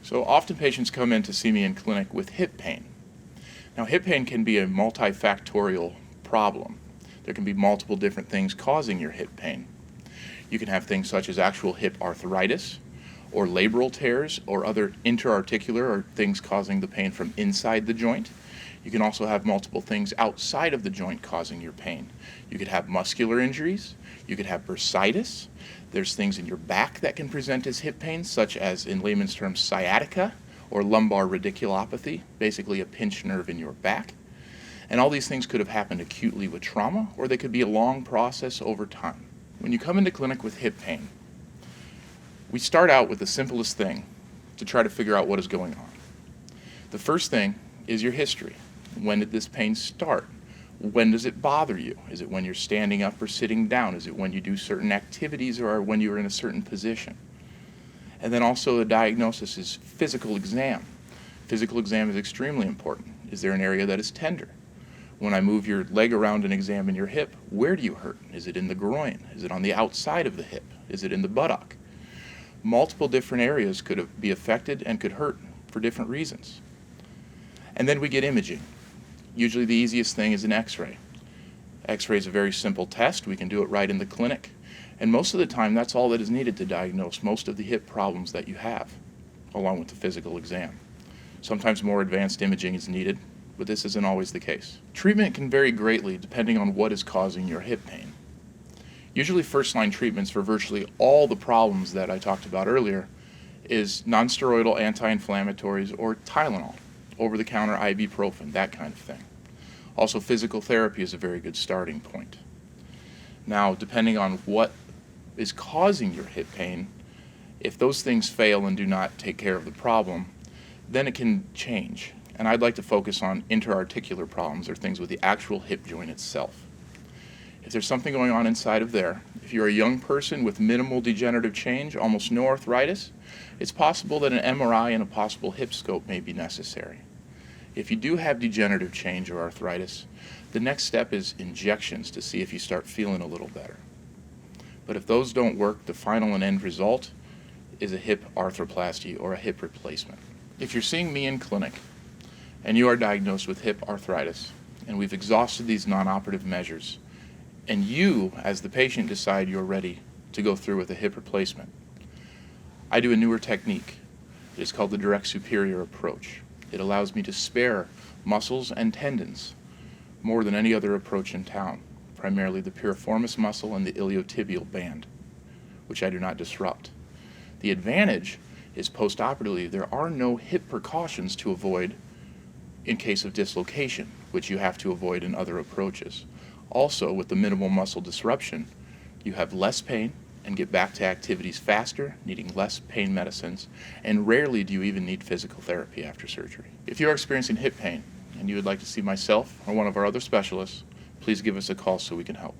So often patients come in to see me in clinic with hip pain. Now, hip pain can be a multifactorial problem. There can be multiple different things causing your hip pain. You can have things such as actual hip arthritis, or labral tears, or other intra-articular, or things causing the pain from inside the joint. You can also have multiple things outside of the joint causing your pain. You could have muscular injuries. You could have bursitis. There's things in your back that can present as hip pain, such as, in layman's terms, sciatica or lumbar radiculopathy, basically a pinched nerve in your back. And all these things could have happened acutely with trauma, or they could be a long process over time. When you come into clinic with hip pain, we start out with the simplest thing to try to figure out what is going on. The first thing is your history. When did this pain start? When does it bother you? Is it when you're standing up or sitting down? Is it when you do certain activities or when you're in a certain position? And then also the diagnosis is physical exam. Physical exam is extremely important. Is there an area that is tender? When I move your leg around and examine your hip, where do you hurt? Is it in the groin? Is it on the outside of the hip? Is it in the buttock? Multiple different areas could be affected and could hurt for different reasons. And then we get imaging. Usually the easiest thing is an x-ray. X-ray is a very simple test. We can do it right in the clinic. And most of the time, that's all that is needed to diagnose most of the hip problems that you have, along with the physical exam. Sometimes more advanced imaging is needed, but this isn't always the case. Treatment can vary greatly depending on what is causing your hip pain. Usually first-line treatments for virtually all the problems that I talked about earlier is non-steroidal anti-inflammatories or Tylenol, over-the-counter ibuprofen, that kind of thing. Also, physical therapy is a very good starting point. Now, depending on what is causing your hip pain, if those things fail and do not take care of the problem, then it can change. And I'd like to focus on intra-articular problems, or things with the actual hip joint itself. If there's something going on inside of there, if you're a young person with minimal degenerative change, almost no arthritis, it's possible that an MRI and a possible hip scope may be necessary. If you do have degenerative change or arthritis, the next step is injections to see if you start feeling a little better. But if those don't work, the final and end result is a hip arthroplasty or a hip replacement. If you're seeing me in clinic and you are diagnosed with hip arthritis, and we've exhausted these non-operative measures, and you, as the patient, decide you're ready to go through with a hip replacement, I do a newer technique. It is called the direct superior approach. It allows me to spare muscles and tendons more than any other approach in town, primarily the piriformis muscle and the iliotibial band, which I do not disrupt. The advantage is post-operatively there are no hip precautions to avoid in case of dislocation, which you have to avoid in other approaches. Also, with the minimal muscle disruption, you have less pain and get back to activities faster, needing less pain medicines, and rarely do you even need physical therapy after surgery. If you are experiencing hip pain and you would like to see myself or one of our other specialists, please give us a call so we can help.